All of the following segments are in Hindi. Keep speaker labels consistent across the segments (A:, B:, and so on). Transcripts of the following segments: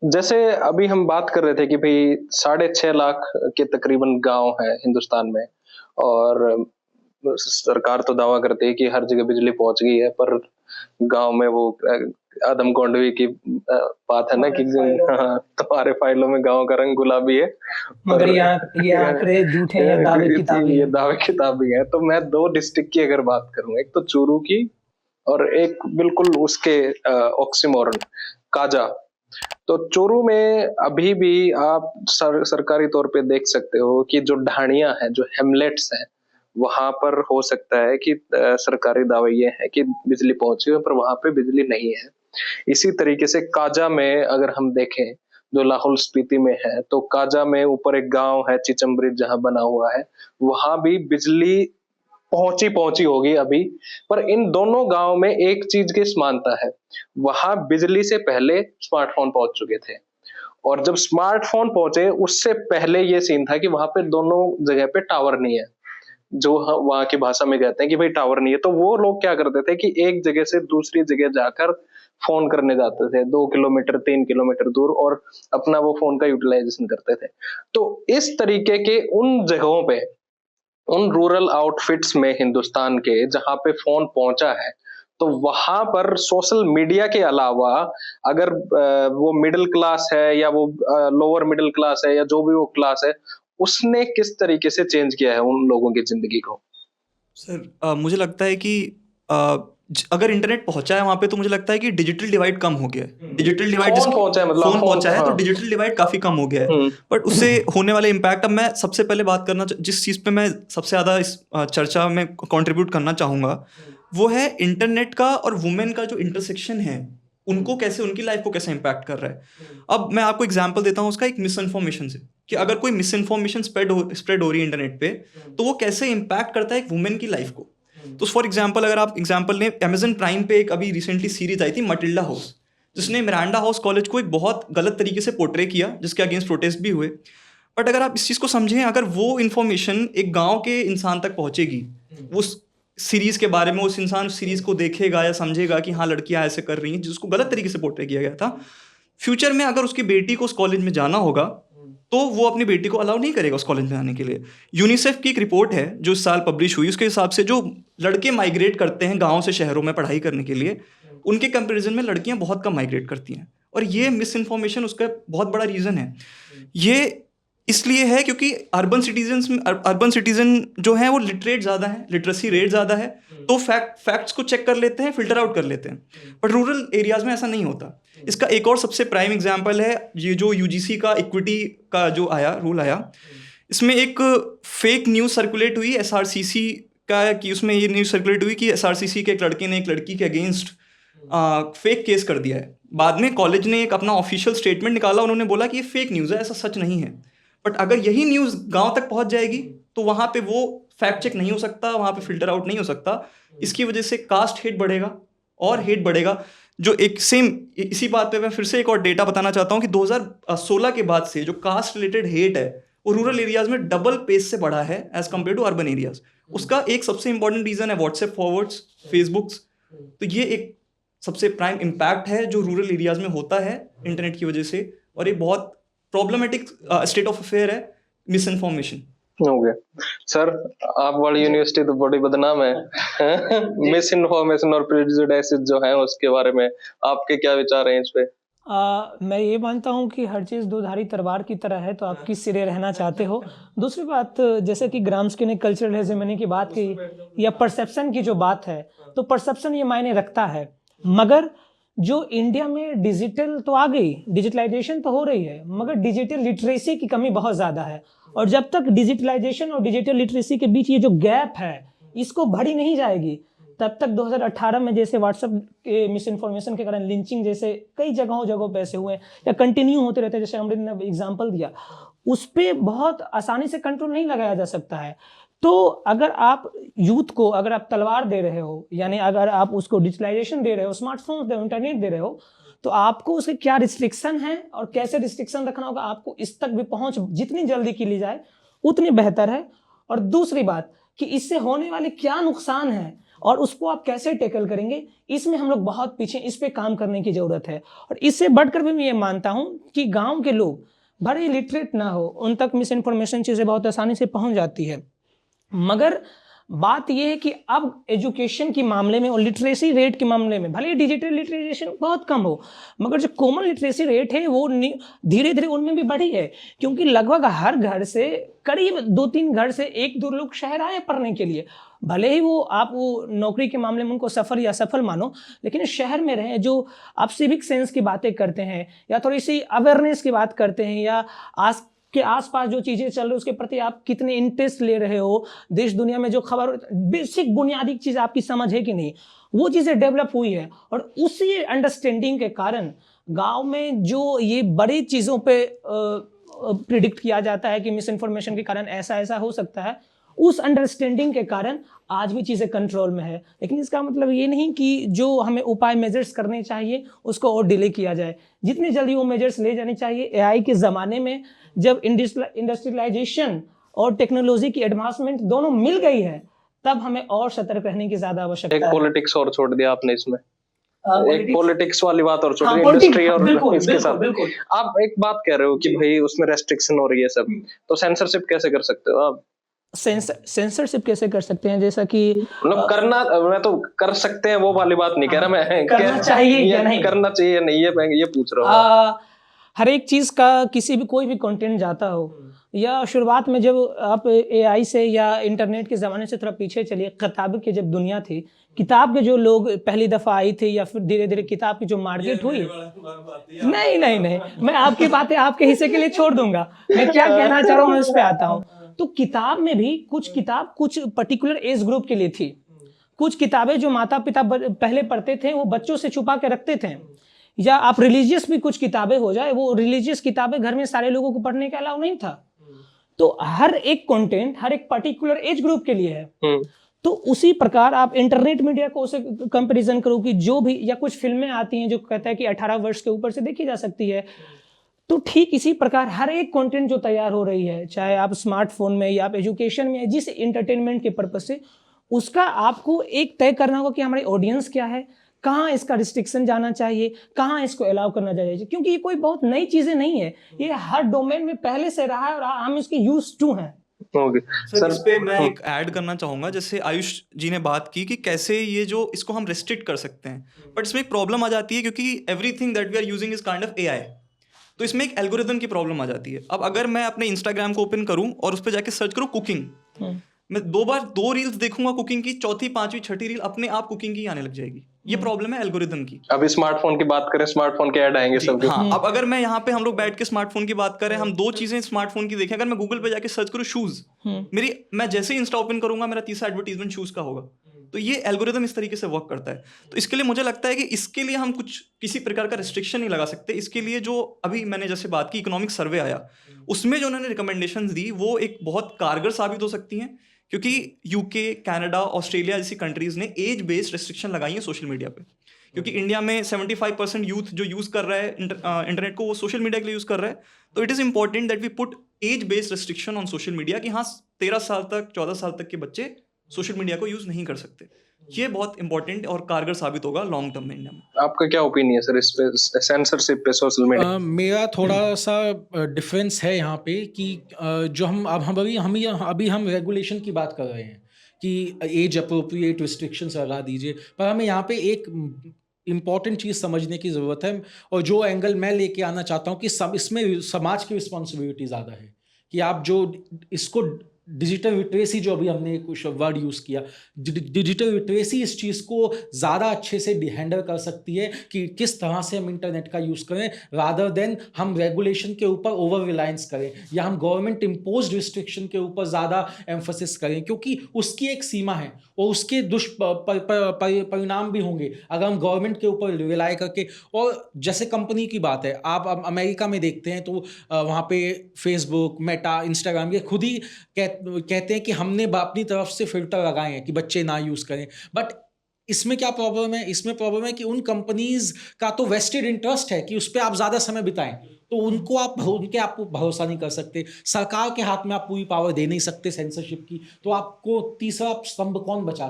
A: जैसे अभी हम बात कर रहे थे कि भाई 6.5 लाख के तकरीबन गांव है हिंदुस्तान में। और सरकार तो दावा करती है कि हर जगह बिजली पहुंच गई है, पर गांव में वो आदम कौंडवी की बात है ना कि हाँ, तुम्हारे फाइलों में गांव का रंग गुलाबी है,
B: मगर
A: पर
B: ये आंकड़े झूठे हैं, दावे किताबी
A: ये
B: हैं।
A: दावे किताबी है। तो मैं दो डिस्ट्रिक्ट की अगर बात करूं, एक तो चूरू की और एक बिल्कुल उसके ऑक्सीमोरन, काजा। तो चोरू में अभी भी आप सरकारी तौर पे देख सकते हो कि जो ढाणियां हैं, जो हेमलेट्स हैं, वहां पर हो सकता है कि सरकारी दावा ये है कि बिजली पहुंची है, पर वहां पे बिजली नहीं है। इसी तरीके से काजा में अगर हम देखें, जो लाहौल स्पीति में है, तो काजा में ऊपर एक गांव है चिचम ब्रिज जहां बना हुआ है, वहां भी बिजली पहुंची पहुंची होगी अभी। पर इन दोनों गांव में एक चीज की समानता है, वहां बिजली से पहले स्मार्टफोन पहुंच चुके थे। और जब स्मार्टफोन पहुंचे उससे पहले ये सीन था कि वहां पे दोनों जगह पे टावर नहीं है, जो वहां की भाषा में कहते हैं कि भाई टावर नहीं है। तो वो लोग क्या करते थे कि एक जगह से दूसरी जगह जाकर फोन करने जाते थे, 2 किलोमीटर 3 किलोमीटर दूर, और अपना वो फोन का यूटिलाइजेशन करते थे। तो इस तरीके के उन जगहों पे, उन रूरल आउटफिट्स में हिंदुस्तान के जहां पे फोन पहुंचा है, तो वहां पर सोशल मीडिया के अलावा अगर वो मिडिल क्लास है या वो लोअर मिडिल क्लास है या जो भी वो क्लास है, उसने किस तरीके से चेंज किया है उन लोगों की जिंदगी को।
C: सर मुझे लगता है कि अ, अगर इंटरनेट पहुंचा है वहां पे तो मुझे लगता है कि डिजिटल डिवाइड कम हो गया है। डिजिटल डिवाइड
A: फोन
C: जिसमें
A: पहुंचा है, मतलब
C: फोन
A: फोन,
C: पहुंचा है तो
A: हाँ।
C: डिजिटल डिवाइड काफी कम हो गया है।
A: हम्म।
C: बट उससे होने वाले इम्पैक्ट, अब मैं सबसे पहले बात करना जिस चीज़ पे मैं सबसे ज़्यादा इस चर्चा में कंट्रीब्यूट करना चाहूँगा, वो है इंटरनेट का और वुमेन का जो इंटरसेक्शन है, उनको कैसे, उनकी लाइफ को कैसे इम्पैक्ट कर रहा है। अब मैं आपको एग्जाम्पल देता हूँ उसका, एक मिस इन्फॉर्मेशन से, कि अगर कोई मिस इन्फॉर्मेशन स्प्रेड हो रही है इंटरनेट पे, तो वो कैसे इम्पैक्ट करता है एक वुमेन की लाइफ को। तो फॉर एग्जाम्पल, अगर आप एग्जाम्पल लें, अमेजन प्राइम पे एक अभी रिसेंटली सीरीज आई थी मटिल्डा हाउस, जिसने मिरांडा हाउस कॉलेज को एक बहुत गलत तरीके से पोर्ट्रे किया, जिसके अगेंस्ट प्रोटेस्ट भी हुए। बट अगर आप इस चीज़ को समझें, अगर वो इन्फॉर्मेशन एक गांव के इंसान तक पहुंचेगी, वो सीरीज के बारे में, उस इंसान उस सीरीज को देखेगा या समझेगा कि हाँ लड़कियां ऐसे कर रही हैं, जिसको गलत तरीके से पोर्ट्रे किया गया था। फ्यूचर में अगर उसकी बेटी को उस कॉलेज में जाना होगा, तो वो अपनी बेटी को अलाउ नहीं करेगा उस कॉलेज में आने के लिए। यूनिसेफ की एक रिपोर्ट है जो इस साल पब्लिश हुई, उसके हिसाब से जो लड़के माइग्रेट करते हैं गांव से शहरों में पढ़ाई करने के लिए, उनके कंपैरिजन में लड़कियां बहुत कम माइग्रेट करती हैं। और ये मिस इन्फॉर्मेशन उसका बहुत बड़ा रीज़न है। ये इसलिए है क्योंकि अर्बन सिटीजन जो है वो लिटरेट ज़्यादा है, लिटरेसी रेट ज़्यादा है, तो फैक्ट्स को चेक कर लेते हैं, फिल्टर आउट कर लेते हैं। बट रूरल एरियाज में ऐसा नहीं होता। इसका एक और सबसे प्राइम एग्जांपल है ये जो यूजीसी का इक्विटी का जो रूल आया। इसमें एक फेक न्यूज़ सर्कुलेट हुई एसआरसीसी का, कि उसमें ये न्यूज़ सर्कुलेट हुई कि एसआरसीसी के एक लड़के ने एक लड़की के अगेंस्ट फेक केस कर दिया है। बाद में कॉलेज ने एक अपना ऑफिशियल स्टेटमेंट निकाला, उन्होंने बोला कि ये फेक न्यूज़ है, ऐसा सच नहीं है। बट अगर यही न्यूज़ गांव तक पहुंच जाएगी तो वहां पे वो फैक्ट चेक नहीं हो सकता, वहां पे फिल्टर आउट नहीं हो सकता। इसकी वजह से कास्ट हेट बढ़ेगा और हेट बढ़ेगा। जो एक सेम इसी बात पे मैं फिर से एक और डेटा बताना चाहता हूँ कि 2016 के बाद से जो कास्ट रिलेटेड हेट है वो रूरल एरियाज में डबल पेस से बढ़ा है as compared to urban areas. उसका एक सबसे इंपॉर्टेंट रीजन है व्हाट्सएप फॉरवर्ड्स, फेसबुक्स। तो ये एक सबसे प्राइम इम्पैक्ट है जो रूरल एरियाज में होता है इंटरनेट की वजह से, और ये बहुत प्रॉब्लमेटिक स्टेट ऑफ अफेयर है मिस इन्फॉर्मेशन।
A: हो गया सर। आप वाली यूनिवर्सिटी तो बड़ी बदनाम है मिस इन्फॉर्मेशन और प्रेजुडिस जो है उसके बारे में आपके क्या विचार हैं इस पे।
B: मैं ये मानता हूँ कि हर चीज़ दो-धारी तलवार की तरह है, तो आप किस सिरे रहना चाहते हो। दूसरी बात, जैसे कि ग्राम्स्की ने कल्चरल हेजेमनी की बात की या परसेप्शन की जो बात है, तो परसेप्शन ये मायने रखता है। मगर जो इंडिया में डिजिटल तो आ गई, डिजिटलाइजेशन तो हो रही है, मगर डिजिटल लिटरेसी की कमी बहुत ज़्यादा है। और जब तक डिजिटलाइजेशन और डिजिटल लिटरेसी के बीच ये जो गैप है, इसको भरी नहीं जाएगी, तब तक 2018 में जैसे व्हाट्सएप के मिस इन्फॉर्मेशन के कारण लिंचिंग जैसे कई जगहों पे ऐसे हुए या कंटिन्यू होते रहते हैं, जैसे अमृत ने एग्जांपल दिया, उस पर बहुत आसानी से कंट्रोल नहीं लगाया जा सकता है। तो अगर आप यूथ को अगर आप तलवार दे रहे हो, यानी अगर आप उसको डिजिटलाइजेशन दे रहे हो, स्मार्टफोन दे रहे हो, इंटरनेट दे रहे हो, तो आपको उसके क्या रिस्ट्रिक्शन है और कैसे रिस्ट्रिक्शन रखना होगा, आपको इस तक भी पहुंच जितनी जल्दी की ली जाए उतनी बेहतर है। और दूसरी बात कि इससे होने वाले क्या नुकसान है और उसको आप कैसे टैकल करेंगे, इसमें हम लोग बहुत पीछे, इस पे काम करने की ज़रूरत है। और इससे बढ़कर भी मैं ये मानता हूँ कि गांव के लोग भले लिटरेट ना हो, उन तक मिस इन्फॉर्मेशन चीज़ें बहुत आसानी से पहुँच जाती है, मगर बात यह है कि अब एजुकेशन के मामले में और लिटरेसी रेट के मामले में भले डिजिटल लिटरेशन बहुत कम हो, मगर जो कॉमन लिटरेसी रेट है वो धीरे धीरे उनमें भी बढ़ी है, क्योंकि लगभग हर घर से करीब 2-3 घर से 1-2 लोग शहर आए पढ़ने के लिए। भले ही वो आप वो नौकरी के मामले में उनको सफल या असफल मानो, लेकिन शहर में रहे, जो आप सिविक सेंस की बातें करते हैं या थोड़ी सी अवेयरनेस की बात करते हैं, या के आसपास जो चीज़ें चल रही है उसके प्रति आप कितने इंटरेस्ट ले रहे हो, देश दुनिया में जो खबर, बेसिक बुनियादी चीज़ आपकी समझ है कि नहीं, वो चीज़ें डेवलप हुई है। और उसी अंडरस्टैंडिंग के कारण गांव में जो ये बड़ी चीज़ों पे प्रिडिक्ट किया जाता है कि मिस इन्फॉर्मेशन के कारण ऐसा ऐसा हो सकता है, उस अंडरस्टैंडिंग के कारण आज भी चीज़ें कंट्रोल में है। लेकिन इसका मतलब ये नहीं कि जो हमें उपाय मेजर्स करने चाहिए उसको और डिले किया जाए, जितनी जल्दी वो मेजर्स ले जाने चाहिए। एआई के ज़माने में जब इंडस्ट्रियलाइजेशन और टेक्नोलॉजी की एडवांसमेंट दोनों मिल गई है, तब हमें और सतर्क रहने की ज़्यादा आवश्यकता है।
A: एक पॉलिटिक्स और छोड़ दिया आपने इसमें, एक पॉलिटिक्स वाली बात और छोड़ दी,
B: हाँ,
A: इंडस्ट्री और
B: बिल्कुल,
A: इसके
B: बिल्कुल,
A: साथ
B: बिल्कुल।
A: आप एक बात कह रहे हो कि भाई उसमें रेस्ट्रिक्शन हो रही है सब, तो सेंसरशिप कैसे कर सकते हो आप?
B: सेंसरशिप कैसे कर सकते हैं, जैसा कि
A: मतलब करना, मैं तो कर सकते हैं वो वाली बात नहीं कह रहा मैं,
B: करना चाहिए या नहीं,
A: करना चाहिए या नहीं, ये पूछ रहा हूँ।
B: हर एक चीज़ का किसी भी कोई भी कंटेंट जाता हो, या शुरुआत में जब आप एआई से या इंटरनेट के ज़माने से थोड़ा पीछे चलिए, किताब की जब दुनिया थी, किताब के जो लोग पहली दफ़ा आई थी या फिर धीरे धीरे किताब की जो मार्केट हुई, नहीं, मैं आपकी बातें आपके हिस्से के लिए छोड़ दूंगा, मैं क्या कहना चाह रहा हूँ मैं उस पर आता हूँ। तो किताब में भी कुछ पर्टिकुलर एज ग्रुप के लिए थी। कुछ किताबें जो माता पिता पहले पढ़ते थे वो बच्चों से छुपा के रखते थे, या आप रिलीजियस भी कुछ किताबें हो जाए, वो रिलीजियस किताबें घर में सारे लोगों को पढ़ने का अलाउ नहीं था। तो हर एक कंटेंट हर एक पर्टिकुलर एज ग्रुप के लिए है। तो उसी प्रकार आप इंटरनेट मीडिया को उसे कंपैरिजन करो कि जो भी, या कुछ फिल्में आती हैं जो कहता है कि 18 वर्ष के ऊपर से देखी जा सकती है, तो ठीक इसी प्रकार हर एक कंटेंट जो तैयार हो रही है, चाहे आप स्मार्टफोन में या आप एजुकेशन में, जिस इंटरटेनमेंट के पर्पज से, उसका आपको एक तय करना होगा कि हमारी ऑडियंस क्या है, कहाँ इसका रिस्ट्रिक्शन जाना चाहिए, कहाँ इसको अलाउ करना चाहिए, क्योंकि ये कोई बहुत नई चीज़ें नहीं है, ये हर डोमेन में पहले से रहा है और हम इसके यूज टू हैं।
C: सर इस पे मैं एक ऐड करना चाहूँगा, जैसे आयुष जी ने बात की कि कैसे ये जो इसको हम रेस्ट्रिक्ट कर सकते हैं, बट इसमें एक प्रॉब्लम आ जाती है क्योंकि everything that we are using is kind of AI, तो इसमें एक एल्गोरिदम की प्रॉब्लम आ जाती है। अब अगर मैं अपने इंस्टाग्राम को ओपन करूं और उस पर जाके सर्च करूं कुकिंग, मैं 2 रील्स देखूंगा कुकिंग की, चौथी पांचवी छठी रील अपने आप कुकिंग की आने लग जाएगी। ये प्रॉब्लम है एल्गोरिदम की।
A: अभी स्मार्टफोन की बात करें, स्मार्टफोन के ऐड आएंगे सब।
C: हाँ, अब अगर मैं यहाँ पे हम लोग बैठ के स्मार्टफोन की बात करें, हम 2 चीजें स्मार्टफोन की देखें, अगर मैं गूगल पे जाके सर्च करूँ शूज, मैं जैसे ही इंस्टा ओपन करूंगा मेरा तीसरा एडवर्टीजमेंट शूज का होगा। तो ये एल्गोरिदम इस तरीके से वर्क करता है। तो इसके लिए मुझे लगता है कि इसके लिए हम किसी प्रकार का रिस्ट्रिक्शन नहीं लगा सकते। इसके लिए जो अभी मैंने जैसे बात की, इकोनॉमिक सर्वे आया, उसमें जो उन्होंने रिकमेंडेशंस दी वो एक बहुत कारगर साबित हो सकती हैं, क्योंकि यूके, कनाडा, ऑस्ट्रेलिया जैसी कंट्रीज ने एज बेस्ड रिस्ट्रिक्शन लगाई है सोशल मीडिया पे। क्योंकि इंडिया में 75% यूथ जो यूज़ कर रहा है इंटरनेट को, वो सोशल मीडिया के लिए यूज़ कर रहा है। तो it is important that we put age based restriction on social media, कि हाँ 13 साल तक 14 साल तक के बच्चे सोशल मीडिया को यूज़ नहीं कर सकते। ये बहुत इंपॉर्टेंट और कारगर साबित होगा लॉन्ग टर्म में इंडिया में।
A: आपका क्या ओपिनियन है सर इस पे, सेंसरशिप पे सोशल मीडिया?
D: मेरा थोड़ा सा डिफरेंस है यहाँ पे कि जो हम रेगुलेशन की बात कर रहे हैं कि एज अप्रोप्रिएट रिस्ट्रिक्शंस लगा दीजिए, पर हमें यहाँ पे एक इम्पॉर्टेंट चीज़ समझने की ज़रूरत है, और जो एंगल मैं लेके आना चाहता हूँ कि इसमें समाज की रिस्पॉन्सिबिलिटी ज़्यादा है, कि आप जो इसको डिजिटल लिटरेसी, जो अभी हमने कुछ वर्ड यूज़ किया, डिजिटल लिटरेसी इस चीज़ को ज़्यादा अच्छे से हैंडल कर सकती है कि किस तरह से हम इंटरनेट का यूज़ करें, रादर देन हम रेगुलेशन के ऊपर ओवर रिलायंस करें या हम गवर्नमेंट इम्पोज्ड रिस्ट्रिक्शन के ऊपर ज़्यादा एम्फोसिस करें, क्योंकि उसकी एक सीमा है और उसके दुष्परिणाम भी होंगे अगर हम गवर्नमेंट के ऊपर रिलाय करके। और जैसे कंपनी की बात है, आप अमेरिका में देखते हैं तो वहाँ पे फेसबुक, मेटा, इंस्टाग्राम ये खुद ही कहते हैं कि हमने अपनी तरफ से फिल्टर लगाए हैं कि बच्चे ना यूज़ करें। बट इसमें क्या प्रॉब्लम है? इसमें प्रॉब्लम है कि उन कंपनीज का तो वेस्टेड इंटरेस्ट है कि उस पर आप ज़्यादा समय बिताएं, तो उनके आप भरोसा नहीं कर सकते। सरकार के हाथ में आप पूरी पावर दे नहीं सकते सेंसरशिप की, तो आपको तीसरा स्तंभ कौन बचा?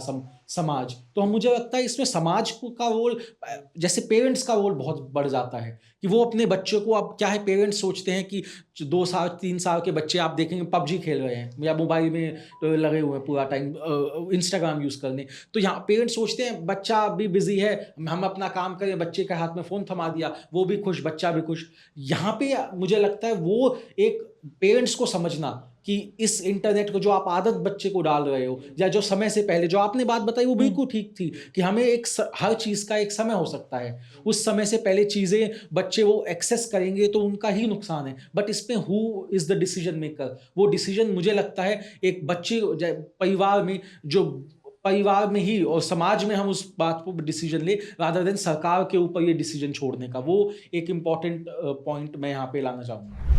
D: समाज। तो मुझे लगता है इसमें समाज का रोल, जैसे पेरेंट्स का रोल बहुत बढ़ जाता है कि वो अपने बच्चों को, अब क्या है, पेरेंट्स सोचते हैं कि 2 साल 3 साल के बच्चे आप देखेंगे पबजी खेल रहे हैं या मोबाइल में लगे हुए हैं पूरा टाइम, इंस्टाग्राम यूज़ करने। तो यहाँ पेरेंट्स सोचते हैं बच्चा भी बिजी है, हम अपना काम करें, बच्चे के हाथ में फ़ोन थमा दिया, वो भी खुश, बच्चा भी खुश। यहाँ पे मुझे लगता है वो एक पेरेंट्स को समझना कि इस इंटरनेट को जो आप आदत बच्चे को डाल रहे हो, या जो समय से पहले जो आपने बात बताई वो बिल्कुल ठीक थी कि हमें हर चीज़ का एक समय हो सकता है, उस समय से पहले चीज़ें बच्चे वो एक्सेस करेंगे तो उनका ही नुकसान है। बट इसमें who is the decision maker, वो डिसीजन मुझे लगता है एक बच्चे परिवार में ही और समाज में हम उस बात को डिसीजन ले, रादर देन सरकार के ऊपर ये डिसीजन छोड़ने का। वो एक इम्पॉर्टेंट पॉइंट मैं यहाँ पे लाना चाहूँगा।